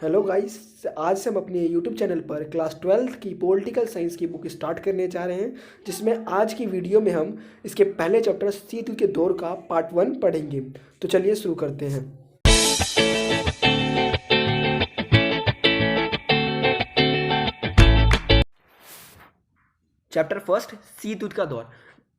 Hello guys. आज से हम अपने यूट्यूब चैनल पर क्लास 12th की पॉलिटिकल साइंस की बुक स्टार्ट करने जा रहे हैं, जिसमें आज की वीडियो में हम इसके पहले चैप्टर सीतु के दौर का पार्ट 1 पढ़ेंगे। तो चलिए शुरू करते हैं। चैप्टर फर्स्ट, शीत युद्ध का दौर।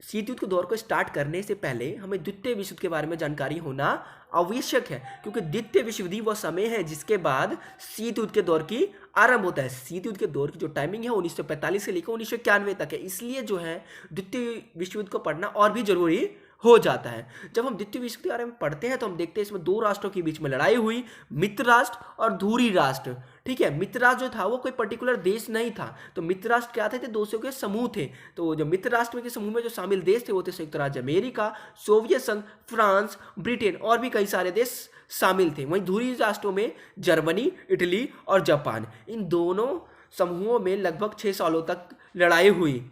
शीत युद्ध के दौर को स्टार्ट करने से पहले हमें द्वितीय विश्व युद्ध के बारे में जानकारी होना आवश्यक है, क्योंकि द्वितीय विश्व युद्ध वह समय है जिसके बाद शीत युद्ध के दौर की आरंभ होता है। शीत युद्ध के दौर की जो टाइमिंग है 1945 से लेकर 1991 तक है, इसलिए जो है द्वितीय विश्व युद्ध को पढ़ना और भी जरूरी हो जाता है। जब हम द्वितीय विश्व युद्ध के बारे में पढ़ते हैं तो हम देखते हैं इसमें दो राष्ट्रों के बीच में लड़ाई हुई, मित्र राष्ट्र और धुरी राष्ट्र। ठीक है, मित्र राष्ट्र जो था वो कोई पर्टिकुलर देश नहीं था। तो मित्र राष्ट्र क्या थे? देशों के समूह थे। तो जो मित्र राष्ट्र के समूह में जो शामिल देश थे वो थे संयुक्त राज्य अमेरिका, सोवियत संघ, फ्रांस, ब्रिटेन और भी कई सारे देश शामिल थे। वहीं धुरी राष्ट्रों में जर्मनी, इटली और जापान, इन दोनों समूहों में लगभग 6 सालों तक लड़ाई हुई।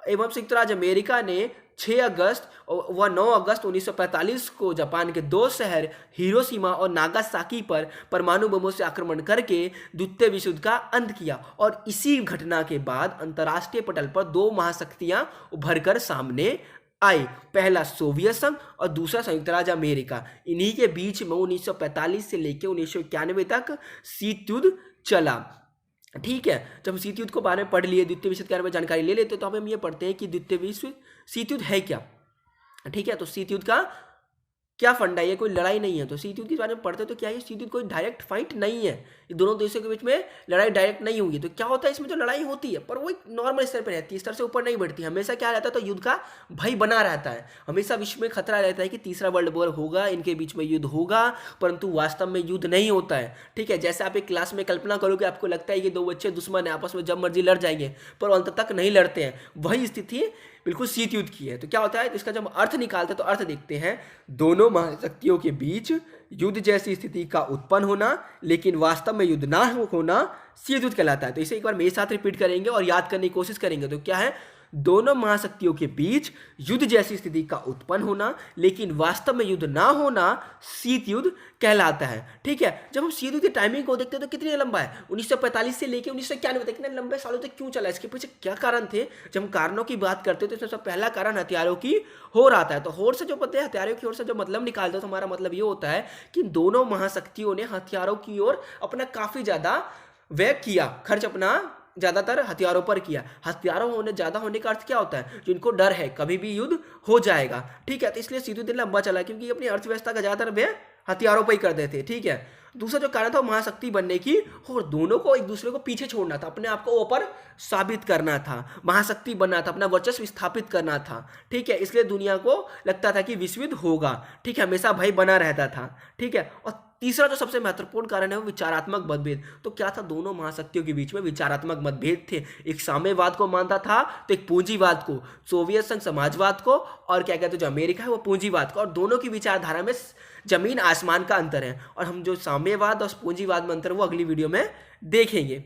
एवं संयुक्त राज्य अमेरिका ने 6 अगस्त व 9 अगस्त 1945 को जापान के दो शहर हिरोशिमा और नागासाकी पर परमाणु बमों से आक्रमण करके द्वितीय विश्व युद्ध का अंत किया। और इसी घटना के बाद अंतर्राष्ट्रीय पटल पर दो महाशक्तियां उभरकर सामने आई, पहला सोवियत संघ और दूसरा संयुक्त राज्य अमेरिका। इन्हीं के बीच में 1945 से लेकर 1991 तक शीत युद्ध चला। ठीक है, जब हम शीत युद्ध को बारे में पढ़ लिए, द्वितीय विश्व युद्ध के बारे में जानकारी ले लेते तो हम ये पढ़ते हैं कि द्वितीय विश्व शीत युद्ध है क्या। ठीक है, तो शीत युद्ध का क्या फंडा है? ये कोई लड़ाई नहीं है। तो शीत युद्ध के बारे में पढ़ते तो क्या है, शीत युद्ध कोई डायरेक्ट फाइट नहीं है, ये दोनों देशों के बीच में लड़ाई डायरेक्ट नहीं हुई। तो क्या होता है, इसमें जो लड़ाई होती है पर वो एक नॉर्मल स्तर पर रहती है, स्तर से ऊपर नहीं बढ़ती। हमेशा क्या रहता है, तो युद्ध का भय बना रहता है। हमेशा विश्व में खतरा रहता है कि तीसरा वर्ल्ड वॉर होगा, इनके बीच में युद्ध होगा, परंतु वास्तव में युद्ध नहीं होता है। ठीक है, जैसे आप एक क्लास में कल्पना करोगे, आपको लगता है कि दो बच्चे दुश्मन है, आपस में जब मर्जी लड़ जाएंगे, पर अंत तक नहीं लड़ते हैं। वही स्थिति बिल्कुल शीत युद्ध की है। तो क्या होता है, इसका जब अर्थ निकालते हैं तो अर्थ देखते हैं, दोनों महाशक्तियों के बीच युद्ध जैसी स्थिति का उत्पन्न होना लेकिन वास्तव में युद्ध ना होना शीत युद्ध कहलाता है। तो इसे एक बार मेरे साथ रिपीट करेंगे और याद करने की कोशिश करेंगे। तो क्या है, दोनों महाशक्तियों के बीच युद्ध जैसी स्थिति का उत्पन्न होना लेकिन वास्तव में युद्ध ना होना शीत युद्ध कहलाता है। ठीक है, जब हम शीत युद्ध की टाइमिंग को देखते हैं तो कितनी लंबा है, 1945 से लेकर 1991 तक, कितने लंबे सालों तक क्यों चला, इसके पीछे क्या कारण थे? जब हम कारणों की बात करते हैं तो इसमें पहला कारण हथियारों की होड़ आता है। तो होड़ से जो पता है, हथियारों की ओर से जो मतलब निकालते हो तो हमारा मतलब ये होता है कि दोनों महाशक्तियों ने हथियारों की ओर अपना काफी ज्यादा व्यय किया, खर्च अपना ज्यादातर हथियारों पर किया। हथियारों होने ज्यादा होने का अर्थ क्या होता है, जिनको डर है कभी भी युद्ध हो जाएगा। ठीक है, तो इसलिए शीत युद्ध लंबा चला क्योंकि अपनी अर्थव्यवस्था का ज्यादातर व्यय हथियारों पर ही कर देते। ठीक है, दूसरा जो कारण था वो महाशक्ति बनने की, और दोनों को एक दूसरे को पीछे छोड़ना था, अपने आप को ऊपर साबित करना था, महाशक्ति बनना था, अपना वर्चस्व स्थापित करना था। ठीक है, इसलिए दुनिया को लगता था कि विश्व युद्ध होगा। ठीक है, हमेशा भय बना रहता था। ठीक है, और तीसरा जो सबसे महत्वपूर्ण कारण है वो विचारात्मक मतभेद। तो क्या था, दोनों महाशक्तियों के बीच में विचारात्मक मतभेद थे। एक साम्यवाद को मानता था तो एक पूंजीवाद को, सोवियत संघ समाजवाद को, और क्या कहते हैं जो अमेरिका है वो पूंजीवाद को। और दोनों की विचारधारा में जमीन आसमान का अंतर है। और हम जो साम्यवाद और पूंजीवाद में अंतर वो अगली वीडियो में देखेंगे।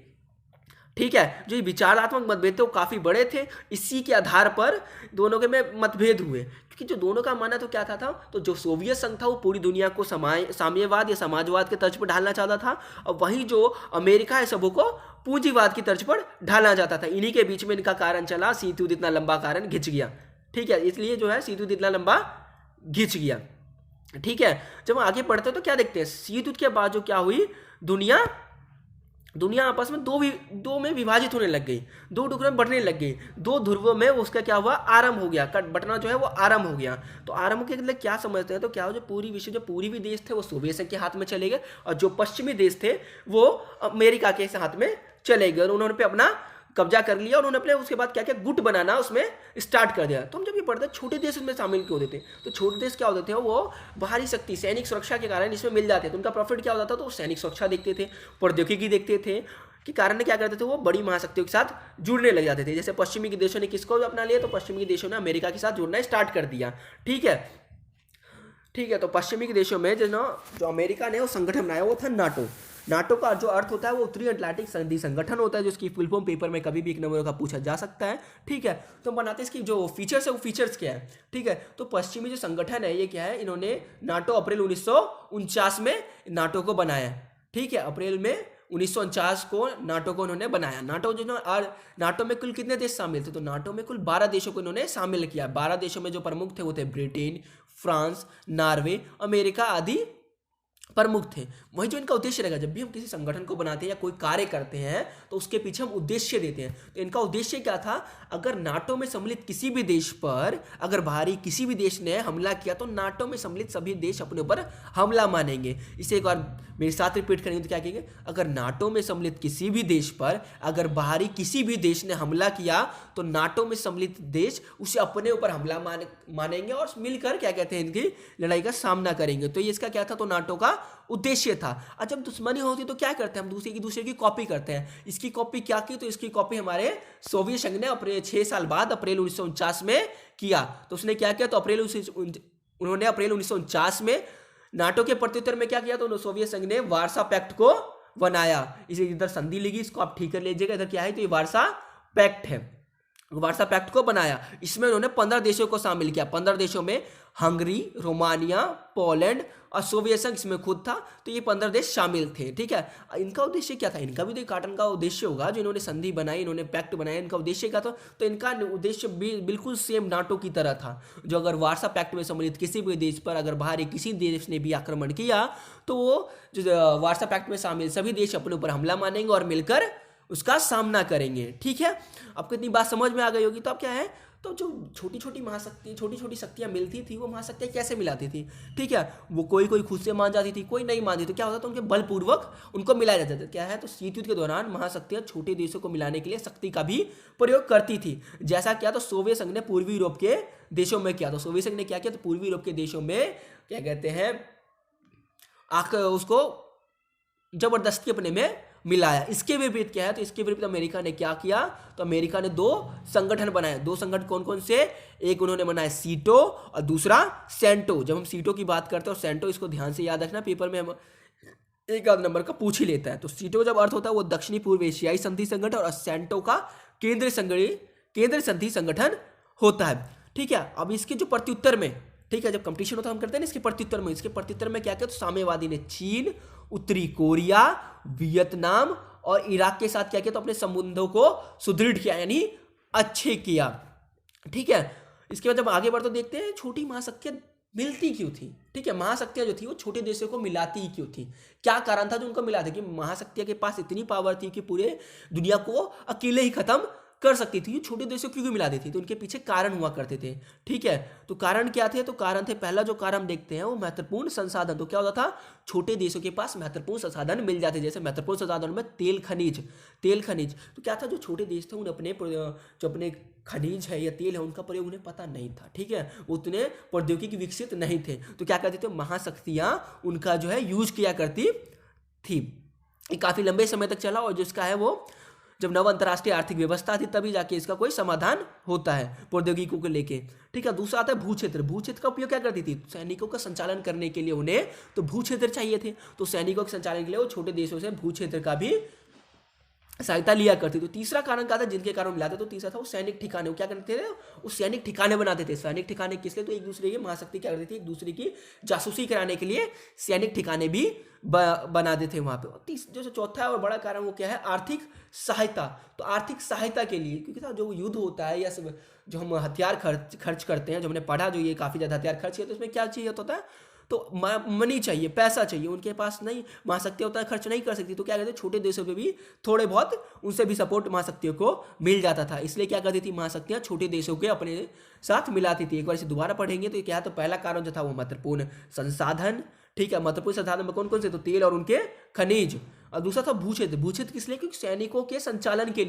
ठीक है, जो विचारात्मक मतभेद थे वो काफी बड़े थे, इसी के आधार पर दोनों के में मतभेद हुए। क्योंकि जो दोनों का मानना तो क्या था, तो जो सोवियत संघ था वो पूरी दुनिया को साम्यवाद या समाजवाद के तर्ज पर ढालना चाहता था, और वहीं जो अमेरिका है सबों को पूंजीवाद की तर्ज पर ढालना चाहता था। इन्हीं के बीच में इनका कारण चला, शीत युद्ध इतना लंबा कारण घिंच गया। ठीक है, इसलिए जो है शीत युद्ध इतना लंबा घिंच गया। ठीक है, जब हम आगे पढ़ते हैं तो क्या देखते हैं, शीत युद्ध के बाद जो क्या हुई, दुनिया आपस में दो में विभाजित होने लग गई, दो टुकड़ों में बढ़ने लग गई, दो ध्रुवों में उसका क्या हुआ, आरंभ हो गया, बटना जो है वो आरंभ हो गया। तो आरंभ के लिए क्या समझते हैं, तो क्या हो, जो पूर्वी देश थे वो सोवियत संघ के हाथ में चले गए, और जो पश्चिमी देश थे वो अमेरिका के हाथ में चले गए, और उन्होंने पे अपना कब्जा कर लिया, और उन्होंने अपने उसके बाद क्या क्या गुट बनाना उसमें स्टार्ट कर दिया। तो हम जब ये पढ़ते हैं छोटे देश उसमें शामिल क्यों होते थे, तो छोटे देश क्या होते थे, वो बाहरी शक्ति, सैनिक सुरक्षा के कारण इसमें मिल जाते थे। तो उनका प्रॉफिट क्या होता था, तो वो सैनिक सुरक्षा देखते थे, प्रौद्योगिकी देखते थे, कि कारण क्या करते थे, वो बड़ी महाशक्तियों के साथ जुड़ने लग जाते थे। जैसे पश्चिमी के देशों ने किसको अपना लिया, तो पश्चिमी के देशों ने अमेरिका के साथ जुड़ना स्टार्ट कर दिया। ठीक है, तो पश्चिमी के देशों में जो अमेरिका ने वो संगठन बनाया वो था नाटो। नाटो का जो अर्थ होता है वो उत्तरी अटलांटिक संधि संगठन होता है, जिसकी फुल फॉर्म पेपर में कभी भी एक नंबर का पूछा जा सकता है। ठीक है, तो बनाते हैं इसकी जो फीचर्स है वो फीचर्स क्या है। ठीक है, तो पश्चिमी जो संगठन है ये क्या है, इन्होंने नाटो अप्रैल 1949 में नाटो को बनाया। ठीक है, अप्रैल में 1949 को नाटो को उन्होंने बनाया। नाटो जो और नाटो में कुल कितने देश शामिल थे? तो नाटो में कुल 12 देशों को इन्होंने शामिल किया। 12 देशों में जो प्रमुख थे वो थे ब्रिटेन, फ्रांस, नॉर्वे, अमेरिका आदि प्रमुख थे। वही जो इनका उद्देश्य रहेगा, जब भी हम किसी संगठन को बनाते हैं या कोई कार्य करते हैं तो उसके पीछे हम उद्देश्य देते हैं। तो इनका उद्देश्य क्या था? अगर नाटो में सम्मिलित किसी भी देश पर अगर बाहरी किसी भी देश ने हमला किया तो नाटो में सम्मिलित सभी देश अपने ऊपर हमला मानेंगे। इसे एक बार मेरे साथ रिपीट करेंगे तो क्या कहेंगे? अगर नाटो में सम्मिलित किसी भी देश पर अगर बाहरी किसी भी देश ने हमला किया तो नाटो में सम्मिलित देश उसे अपने ऊपर हमला मानेंगे और मिलकर क्या कहते हैं, इनकी लड़ाई का सामना करेंगे। तो ये इसका क्या था? तो नाटो का उद्देश्य था। और जब दुश्मनी होती तो क्या करते हैं? हम दूसरे की कॉपी करते हैं। इसकी कॉपी क्या की? तो इसकी कॉपी हमारे सोवियत संघ ने अपने 6 साल बाद अप्रैल 1949 में किया। तो उसने क्या किया? तो उन्होंने अप्रैल 1949 में नाटो के प्रत्युत्तर में क्या किया? तो सोवियत संघ ने वार्सा पैक्ट को बनाया। इसे इधर संधि लिखी, इसको आप ठीक कर लीजिएगा। इधर क्या है? तो ये वार्सा पैक्ट है। वार्सा पैक्ट को बनाया। इसमें उन्होंने 15 देशों को शामिल किया। 15 देशों में हंगरी, रोमानिया, पोलैंड और सोवियत संघ इसमें खुद था। तो ये 15 देश शामिल थे। ठीक है, इनका उद्देश्य क्या था? इनका भी तो कार्टन का उद्देश्य होगा। जो इन्होंने संधि बनाई, इन्होंने पैक्ट बनाया, इनका उद्देश्य क्या था? तो इनका उद्देश्य बिल्कुल सेम नाटो की तरह था। जो अगर वार्सा पैक्ट में सम्मिलित किसी भी देश पर अगर बाहरी किसी देश ने भी आक्रमण किया तो वो जो वार्सा पैक्ट में शामिल सभी देश अपने ऊपर हमला मानेंगे और मिलकर उसका सामना करेंगे। ठीक है, आपको इतनी बात समझ में आ गई होगी। तो अब क्या है? तो जो छोटी छोटी शक्तियां मिलती थी वो महाशक्तियां कैसे मिलाती थी? ठीक है, वो कोई खुद से मान जाती थी, कोई नहीं मानती। तो क्या होता था? उनके बलपूर्वक उनको मिलाया जाता था। क्या है? तो शीत युद्ध के दौरान महाशक्तियां छोटे देशों को मिलाने के लिए शक्ति का भी प्रयोग करती थी। जैसा क्या? तो सोवियत संघ ने पूर्वी यूरोप के देशों में किया। तो सोवियत संघ ने क्या किया? तो पूर्वी यूरोप के देशों में क्या कहते हैं, उसको जबरदस्ती अपने में मिलाया। इसके विपरीत क्या है? तो इसके विपरीत अमेरिका ने क्या किया? तो अमेरिका ने 2 संगठन बनाए। 2 संगठन कौन कौन से? एक उन्होंने बनाया सीटो और दूसरा सेंटो। जब हम सीटो की बात करते हैं और सेंटो, इसको ध्यान से याद रखना, पेपर में हम एक आध नंबर का पूछ ही लेता है। तो सीटो जब अर्थ होता है वो दक्षिणी पूर्व एशियाई संधि संगठन, और सेंटो का केंद्र संधि संगठन होता है। ठीक है, अब इसके जो प्रत्युत्तर में, ठीक है, जब कंपटीशन होता है हम करते हैं ना, इसके प्रत्युत्तर में क्या किया? तो साम्यवादी ने चीन, उत्तरी कोरिया, वियतनाम और इराक के साथ क्या किया? तो अपने संबंधों को सुदृढ़ किया, यानी अच्छे किया। ठीक है, इसके बाद जब आगे बढ़ते देखते हैं छोटी महाशक्तियां मिलती क्यों थी? ठीक है, महाशक्तियां जो थी वो छोटे देशों को मिलाती क्यों थी? क्या कारण था जो उनको मिलाते? कि महाशक्तियां के पास इतनी पावर थी कि पूरे दुनिया को अकेले ही खत्म कर सकती थी। छोटे देशों क्यों मिलाती थी? तो उनके पीछे कारण हुआ करते थे। ठीक है, तो कारण क्या थे? तो कारण थे, पहला जो कारण हम देखते हैं वो महत्वपूर्ण संसाधन। तो क्या होता था? छोटे देशों के पास महत्वपूर्ण संसाधन मिल जाते। जैसे महत्वपूर्ण संसाधन में तेल खनिज। तो क्या था? जो छोटे देश थे उन्हें जो अपने खनिज है या तेल है उनका प्रयोग उन्हें पता नहीं था। ठीक है, उतने प्रौद्योगिकी विकसित नहीं थे। तो क्या करते थे? महाशक्तियां उनका जो है यूज किया करती थी। ये काफी लंबे समय तक चला, और जिसका है वो जब नव अंतर्राष्ट्रीय आर्थिक व्यवस्था थी तभी जाके इसका कोई समाधान होता है प्रौद्योगिकी को लेके। ठीक है, दूसरा आता है भूक्षेत्र का उपयोग क्या करती थी? सैनिकों का संचालन करने के लिए उन्हें तो भूक्षेत्र चाहिए थे। तो सैनिकों के संचालन के लिए वो छोटे देशों से भूक्षेत्र का भी सहायता लिया करती। तो तीसरा कारण क्या था जिनके कारण मिलाते? तो तीसरा था वो सैनिक ठिकाने। वो क्या करते थे? वो सैनिक ठिकाने बनाते थे। सैनिक ठिकाने किस लिए? तो एक दूसरे की महाशक्ति क्या करती थी? एक दूसरे की जासूसी कराने के लिए सैनिक ठिकाने भी बनाते थे वहां पे। जो चौथा और बड़ा कारण वो क्या है? आर्थिक सहायता। तो आर्थिक सहायता के लिए, क्योंकि जो युद्ध होता है या जो हम हथियार खर्च करते हैं, जो हमने पढ़ा, जो ये काफी ज्यादा हथियार खर्च किया, तो उसमें क्या चाहिए होता है? तो मनी चाहिए, पैसा चाहिए। उनके पास नहीं, महाशक्तियां होता है खर्च नहीं कर सकती। तो क्या कहते हैं? छोटे देशों पे भी थोड़े बहुत उनसे भी सपोर्ट महाशक्तियों को मिल जाता था। इसलिए क्या करती थी महाशक्तियां? छोटे देशों के अपने साथ मिलाती थी। एक बार इसे दोबारा पढ़ेंगे तो क्या है? तो पहला कारण जो था वो महत्वपूर्ण संसाधन। ठीक है, महत्वपूर्ण संसाधन में कौन कौन से? तो तेल और उनके खनिज। और दूसरा था भूक्षेत्र किस लिए? क्योंकि सैनिकों के संचालन के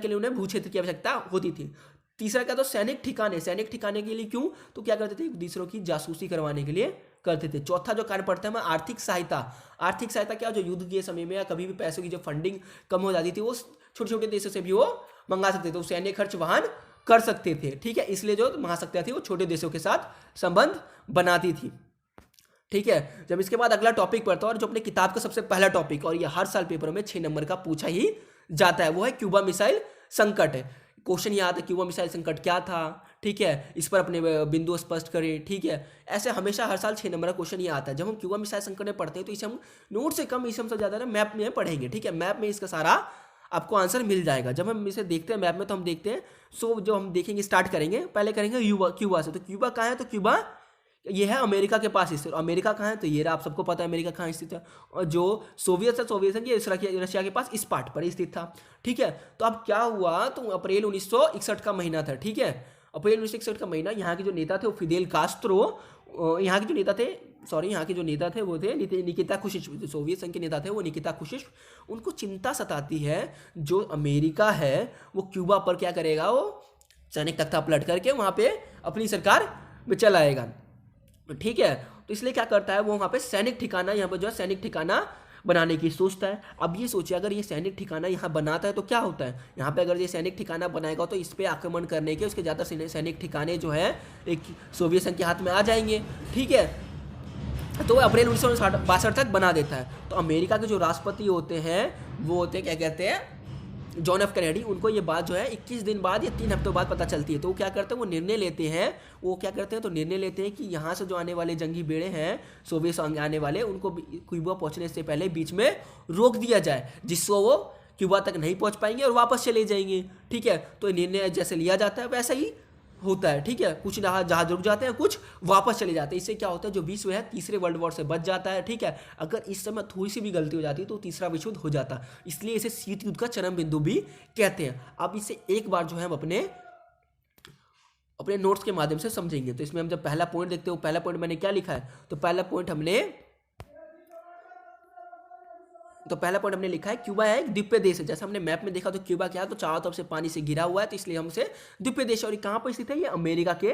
लिए उन्हें भूक्षेत्र की आवश्यकता होती थी। तीसरा क्या? तो सैनिक ठिकाने के लिए। क्यों? तो क्या करते थे? दूसरों की जासूसी करवाने के लिए करते थे। चौथा जो कारण पड़ता है आर्थिक सहायता क्या? जो युद्ध के समय में या कभी भी पैसों की जो फंडिंग कम हो जाती थी वो छोटे छोटे देशों से भी वो मंगा सकते थे, तो सैन्य खर्च वहन कर सकते थे। ठीक है, इसलिए जो महाशक्तियां थी वो छोटे देशों के साथ संबंध बनाती थी। ठीक है, जब इसके बाद अगला टॉपिक पढ़ता है और जो अपने किताब का सबसे पहला टॉपिक, और ये हर साल पेपर में 6 नंबर का पूछा ही जाता है, वो है क्यूबा मिसाइल संकट। क्वेश्चन याद है क्यूबा मिसाइल संकट क्या था? ठीक है, इस पर अपने बिंदु स्पष्ट करें, ठीक है। ऐसे हमेशा हर साल 6 नंबर का क्वेश्चन ये आता है। जब हम क्यूबा मिसाइल संकट में पढ़ते हैं तो इसे हम नोट से कम, इसे हम सबसे ज़्यादा मैप में पढ़ेंगे, ठीक है। मैप में इसका सारा आपको आंसर मिल जाएगा। जब हम इसे देखते हैं मैप में तो हम देखते हैं, सो जो हम देखेंगे स्टार्ट करेंगे, पहले करेंगे क्यूबा से। तो क्यूबा कहाँ है? तो क्यूबा ये है अमेरिका के पास स्थित। अमेरिका कहाँ है? तो ये रहा, आप सबको पता है अमेरिका कहाँ स्थित है। और जो सोवियत है, सोवियत संघ, ये रशिया के पास इस पार्ट पर स्थित था, ठीक है। तो अब क्या हुआ, तो अप्रैल 1961 का महीना था, ठीक है। अप्रैल 1961 का महीना, यहाँ के जो नेता थे वो फिदेल कास्त्रो, यहाँ के जो नेता थे, यहाँ के जो नेता थे वो थे निकिता खुशिश। सोवियत संघ के नेता थे वो निकिता खुशिश। उनको चिंता सताती है जो अमेरिका है वो क्यूबा पर क्या करेगा, वो सैनिक तख्ता पलट करके वहाँ पे अपनी सरकार में चलाएगा, ठीक है। तो इसलिए क्या करता है वो, वहाँ पे सैनिक ठिकाना, यहाँ पर जो है सैनिक ठिकाना बनाने की सोचता है। अब ये सोचिए अगर ये सैनिक ठिकाना यहाँ बनाता है तो क्या होता है, यहाँ पे अगर ये सैनिक ठिकाना बनाएगा तो इस पे आक्रमण करने के उसके ज़्यादा सैनिक ठिकाने जो है एक सोवियत संघ के हाथ में आ जाएंगे, ठीक है। तो अप्रैल 1962 तक बना देता है। तो अमेरिका के जो राष्ट्रपति होते हैं वो होते हैं, क्या कहते हैं, जॉन एफ कैनेडी। उनको ये बात जो है 21 दिन बाद या 3 हफ्तों बाद पता चलती है। तो वो क्या करते हैं, वो निर्णय लेते हैं, तो निर्णय लेते हैं कि यहाँ से जो आने वाले जंगी बेड़े हैं सोवियत संघ आने वाले, उनको क्यूबा पहुँचने से पहले बीच में रोक दिया जाए, जिससे वो क्यूबा तक नहीं पहुँच पाएंगे और वापस चले जाएंगे, ठीक है। तो निर्णय जैसे लिया जाता है वैसा ही होता है, ठीक है। कुछ जहाज रुक जाते हैं, कुछ वापस चले जाते हैं। इससे क्या होता है, जो विश्व है तीसरे वर्ल्ड वॉर से बच जाता है, ठीक है। अगर इस समय थोड़ी सी भी गलती हो जाती है तो तीसरा विश्व युद्ध हो जाता, इसलिए इसे शीत युद्ध का चरम बिंदु भी कहते हैं। अब इसे एक बार जो है हम अपने नोट्स के माध्यम से समझेंगे। तो इसमें हम जब पहला पॉइंट देखते हो, पहला पॉइंट मैंने क्या लिखा है, तो पहला पॉइंट हमने लिखा है क्यूबा है एक द्वीपीय देश है। जैसे हमने मैप में देखा तो क्यूबा क्या है, तो चारों तरफ से पानी से घिरा हुआ है, तो इसलिए हम उसे द्वीपीय देश, और ये कहाँ पर स्थित है, ये अमेरिका के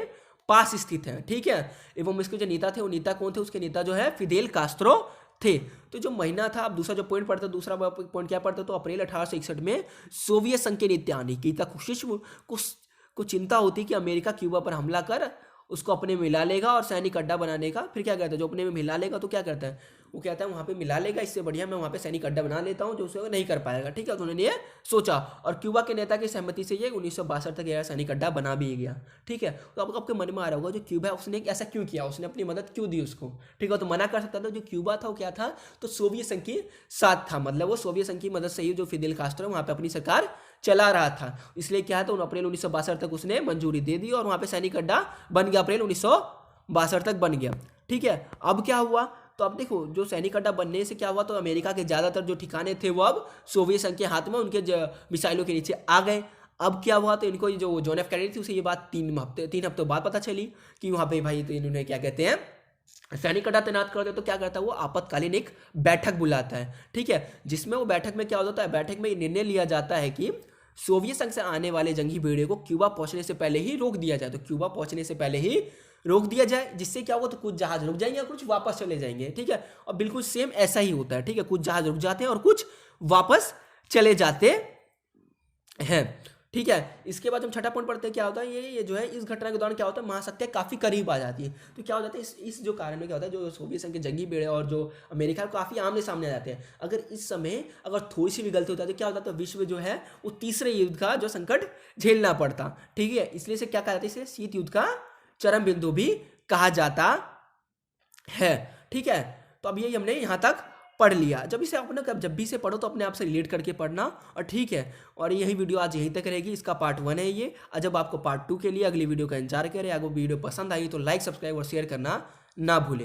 पास स्थित है, ठीक है। एवं इसके जो नेता थे वो नेता कौन थे, उसके नेता जो है फिदेल कास्त्रो थे। तो जो महीना था, अब दूसरा जो पॉइंट पढ़ते, दूसरा पॉइंट क्या पढ़ते, तो अप्रैल 1861 में सोवियत संघ के नेता निकिता खुशिश को चिंता होती कि अमेरिका क्यूबा पर हमला कर उसको अपने में मिला लेगा और सैनिक अड्डा बनाने का। फिर क्या करता है, जो अपने में मिला लेगा तो क्या करता है, वो कहता है वहाँ पे मिला लेगा, इससे बढ़िया मैं वहाँ पे सैनिक अड्डा बना लेता हूँ, जो उसे नहीं कर पाएगा, ठीक है। तो उन्होंने ये सोचा और क्यूबा के नेता की सहमति से ये 1962 तक यह सैनिक अड्डा बना भी गया, ठीक है। तो अब आपके मन में आ रहा होगा जो क्यूबा है उसने ऐसा क्यों किया, उसने अपनी मदद क्यों दी उसको, ठीक है। तो मना कर सकता था। जो क्यूबा था वो क्या था, तो सोवियत संघ के साथ था, मतलब वो सोवियत संघ की मदद से ही जो फिदेल कास्त्रो वहाँ पे अपनी सरकार चला रहा था, इसलिए क्या है, तो अप्रैल 1962 तक उसने मंजूरी दे दी और वहाँ पे सैनिक अड्डा बन गया, अप्रैल 1962 तक बन गया, ठीक है। अब क्या हुआ, तो अब देखो जो सैनिक अड्डा बनने से क्या हुआ, तो अमेरिका के ज़्यादातर जो ठिकाने थे वो अब सोवियत संघ के हाथ में उनके मिसाइलों के नीचे आ गए। अब क्या हुआ, तो इनको जो जॉन एफ कैनेडी थी उसे ये बात 3 हफ्तों बाद पता चली कि वहाँ पे भाई, तो इन्होंने क्या कहते हैं सैनिक अड्डा तैनात कर दे। तो क्या करता है वो, आपातकालीन एक बैठक बुलाता है, ठीक है, जिसमें वो बैठक में क्या होता है, बैठक में ये निर्णय लिया जाता है कि सोवियत संघ से आने वाले जंगी बेड़े को क्यूबा पहुंचने से पहले ही रोक दिया जाए। तो क्यूबा पहुंचने से पहले ही रोक दिया जाए, जिससे क्या होगा, तो कुछ जहाज रुक जाएंगे और कुछ वापस चले जाएंगे, ठीक है। और बिल्कुल सेम ऐसा ही होता है, ठीक है, कुछ जहाज रुक जाते हैं और कुछ वापस चले जाते हैं, ठीक है। इसके बाद हम छठा पॉइंट पढ़ते हैं, क्या होता है, ये जो है इस घटना के दौरान क्या होता है, महाशक्तियाँ काफ़ी करीब आ जाती है। तो क्या हो जाता है, इस जो कारण में क्या होता है, जो सोवियत संघ के जंगी बेड़े और जो अमेरिका काफ़ी आमने सामने आ जाते हैं। अगर इस समय अगर थोड़ी सी भी गलती होता है तो क्या होता है, तो विश्व जो है वो तीसरे युद्ध का जो संकट झेलना पड़ता, ठीक है। इसलिए से क्या कहा जाता है, इसे शीत युद्ध का चरम बिंदु भी कहा जाता है, ठीक है। तो अब ये हमने यहाँ तक पढ़ लिया। जब इसे अपने जब भी इसे पढ़ो तो अपने आप से रिलेट करके पढ़ना, और ठीक है। और यही वीडियो आज यहीं तक रहेगी, इसका पार्ट 1 है ये। और जब आपको पार्ट 2 के लिए अगली वीडियो का इंतजार करें, अगर वीडियो पसंद आई तो लाइक, सब्सक्राइब और शेयर करना ना भूलें।